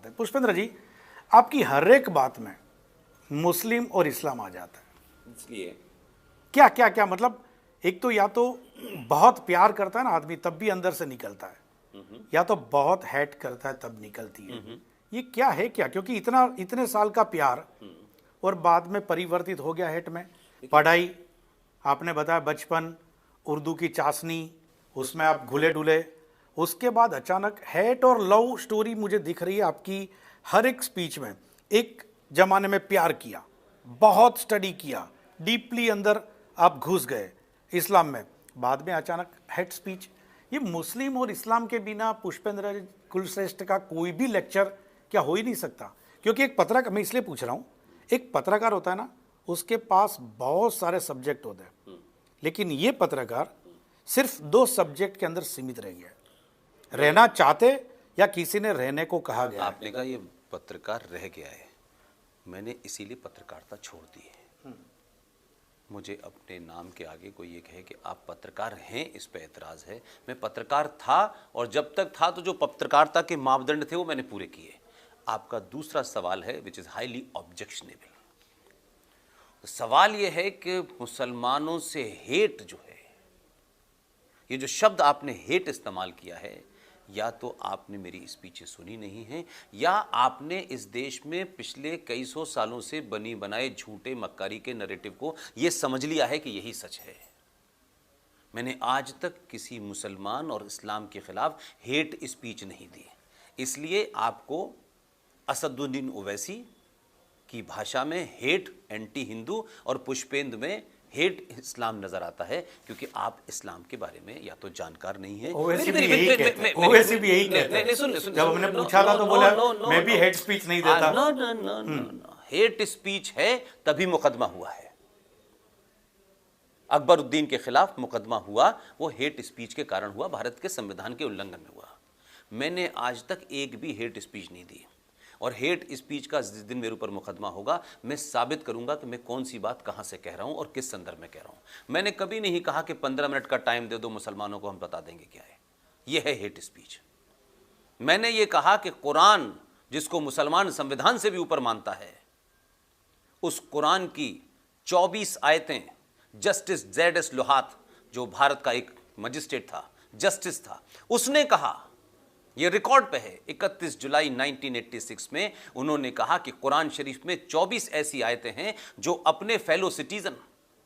है। पुष्पेंद्र जी, आपकी हर एक बात में मुस्लिम और इस्लाम आ जाता है, इसलिए क्या क्या क्या मतलब, एक तो या तो बहुत प्यार करता है ना आदमी तब भी अंदर से निकलता है, या तो बहुत हेट करता है तब निकलती है। ये क्या है क्या? क्योंकि इतने साल का प्यार और बाद में परिवर्तित हो गया हेट में। पढ़ाई, आपने बताया बचपन, उर्दू की चाशनी, उसमें आप घुले डुले, उसके बाद अचानक हेट और लव स्टोरी मुझे दिख रही है आपकी हर एक स्पीच में। एक जमाने में प्यार किया, बहुत स्टडी किया, डीपली अंदर आप घुस गए इस्लाम में, बाद में अचानक हेट स्पीच। ये मुस्लिम और इस्लाम के बिना पुष्पेंद्र कुलश्रेष्ठ का कोई भी लेक्चर क्या हो ही नहीं सकता। क्योंकि एक पत्रकार, मैं इसलिए पूछ रहा हूँ, एक पत्रकार होता है ना, उसके पास बहुत सारे सब्जेक्ट होते हैं, लेकिन ये पत्रकार सिर्फ 2 सब्जेक्ट के अंदर सीमित रह गया। रहना चाहते या किसी ने रहने को कहा गया? आपने कहा ये पत्रकार रह गया है, मैंने इसीलिए पत्रकारिता छोड़ दी है। मुझे अपने नाम के आगे कोई ये कहे कि आप पत्रकार हैं, इस पे एतराज है। मैं पत्रकार था, और जब तक था तो जो पत्रकारिता के मापदंड थे वो मैंने पूरे किए। आपका दूसरा सवाल है विच इज़ हाईली ऑब्जेक्शनेबल। सवाल ये है कि मुसलमानों से हेट जो है, ये जो शब्द आपने हेट इस्तेमाल किया है, या तो आपने मेरी स्पीचें सुनी नहीं हैं, या आपने इस देश में पिछले कई सौ सालों से बनी बनाए झूठे मक्कारी के नैरेटिव को ये समझ लिया है कि यही सच है। मैंने आज तक किसी मुसलमान और इस्लाम के खिलाफ हेट स्पीच नहीं दी, इसलिए आपको असदुद्दीन ओवैसी की भाषा में हेट एंटी हिंदू और पुष्पेंद्र में हेट इस्लाम नजर आता है, क्योंकि आप इस्लाम के बारे में या तो जानकार नहीं है। ओवैसी भी यही कहते हैं। जब हमने पूछा था तो बोला मैं भी हेट स्पीच नहीं देता। नो, हेट स्पीच है तभी मुकदमा हुआ है। अकबरुद्दीन के खिलाफ मुकदमा हुआ, वो हेट स्पीच के कारण हुआ, भारत के संविधान के उल्लंघन में हुआ। मैंने आज तक एक भी हेट स्पीच नहीं दी, और हेट स्पीच का जिस दिन मेरे ऊपर मुकदमा होगा, मैं साबित करूंगा कि मैं कौन सी बात कहां से कह रहा हूं और किस संदर्भ में कह रहा हूं। मैंने कभी नहीं कहा कि 15 मिनट का टाइम दे दो मुसलमानों को, हम बता देंगे क्या है। यह है हेट स्पीच। मैंने ये कहा कि कुरान, जिसको मुसलमान संविधान से भी ऊपर मानता है, उस कुरान की 24 आयतें जस्टिस Z.S. लोहात, जो भारत का एक मजिस्ट्रेट था, जस्टिस था, उसने कहा, ये रिकॉर्ड पे है, 31 जुलाई 1986 में उन्होंने कहा कि कुरान शरीफ में 24 ऐसी आयतें हैं जो अपने फेलो सिटीजन,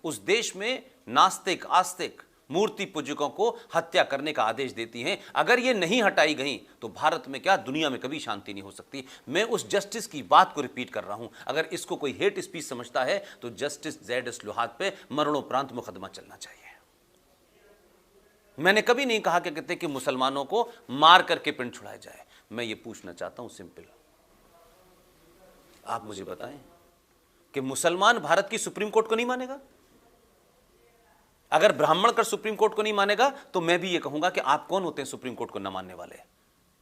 उस देश में नास्तिक आस्तिक मूर्ति पूजकों को हत्या करने का आदेश देती हैं। अगर ये नहीं हटाई गई तो भारत में क्या, दुनिया में कभी शांति नहीं हो सकती। मैं उस जस्टिस की बात को रिपीट कर रहा हूं। अगर इसको कोई हेट स्पीच समझता है तो जस्टिस Z.S. लोहात पे मरणोपरांत मुकदमा चलना चाहिए। मैंने कभी नहीं कहा कि कहते कि मुसलमानों को मार करके पिंड छुड़ाया जाए। मैं ये पूछना चाहता हूं सिंपल, आप मुझे बताएं कि मुसलमान भारत की सुप्रीम कोर्ट को नहीं मानेगा? अगर ब्राह्मण कर सुप्रीम कोर्ट को नहीं मानेगा तो मैं भी ये कहूंगा कि आप कौन होते हैं सुप्रीम कोर्ट को न मानने वाले?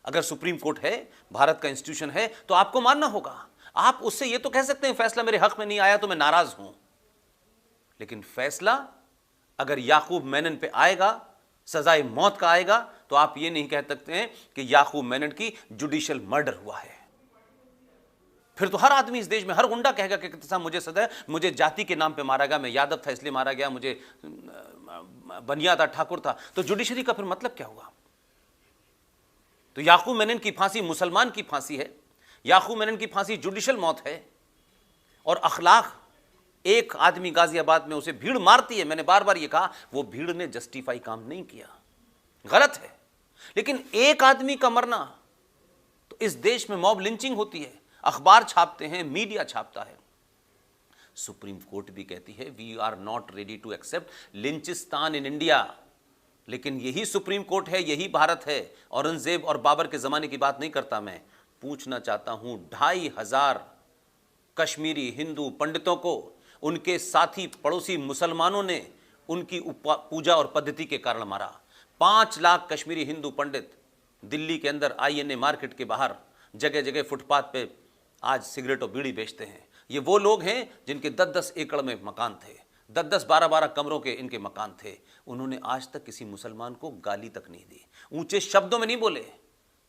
अगर सुप्रीम कोर्ट है, भारत का इंस्टीट्यूशन है, तो आपको मानना होगा। आप उससे ये तो कह सकते हैं फैसला मेरे हक में नहीं आया तो मैं नाराज हूं, लेकिन फैसला अगर याकूब मेनन पे आएगा, सजाए मौत का आएगा, तो आप ये नहीं कह सकते हैं कि याकूब मेनन की जुडिशियल मर्डर हुआ है। फिर तो हर आदमी इस देश में, हर गुंडा कहेगा कि साहब मुझे सजा, मुझे जाति के नाम पे मारा गया, मैं यादव था इसलिए मारा गया, मुझे बनिया था, ठाकुर था। तो जुडिशरी का फिर मतलब क्या हुआ? तो याकूब मेनन की फांसी मुसलमान की फांसी है, याकूब मेनन की फांसी जुडिशियल मौत है, और अखलाक, एक आदमी गाजियाबाद में उसे भीड़ मारती है, मैंने बार बार ये कहा, वो भीड़ ने जस्टिफाई काम नहीं किया, गलत है। लेकिन एक आदमी का मरना, तो इस देश में मॉब लिंचिंग होती है, अखबार छापते हैं, मीडिया छापता है। सुप्रीम कोर्ट भी कहती है we are not ready to accept Lynchistan in India. लेकिन यही सुप्रीम कोर्ट है, यही भारत है। औरंगजेब और बाबर के जमाने की बात नहीं करता मैं, पूछना चाहता हूं 2500 कश्मीरी हिंदू पंडितों को उनके साथी पड़ोसी मुसलमानों ने उनकी पूजा और पद्धति के कारण मारा। 5 लाख कश्मीरी हिंदू पंडित दिल्ली के अंदर INA मार्केट के बाहर जगह जगह फुटपाथ पे आज सिगरेट और बीड़ी बेचते हैं। ये वो लोग हैं जिनके 10-10 एकड़ में मकान थे, 10-10, 12-12 कमरों के इनके मकान थे। उन्होंने आज तक किसी मुसलमान को गाली तक नहीं दी, ऊंचे शब्दों में नहीं बोले।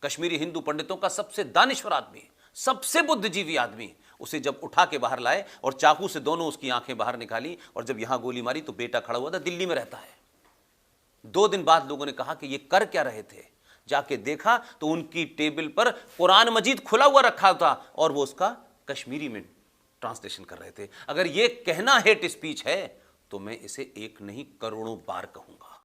कश्मीरी हिंदू पंडितों का सबसे दानिश्वर आदमी, सबसे बुद्धिजीवी आदमी, उसे जब उठा के बाहर लाए और चाकू से दोनों उसकी आंखें बाहर निकाली और जब यहां गोली मारी तो बेटा खड़ा हुआ था, दिल्ली में रहता है। 2 दिन बाद लोगों ने कहा कि ये कर क्या रहे थे। जाके देखा तो उनकी टेबल पर कुरान मजीद खुला हुआ रखा था और वो उसका कश्मीरी में ट्रांसलेशन कर रहे थे। अगर ये कहना हेट स्पीच है तो मैं इसे एक नहीं करोड़ों बार कहूंगा।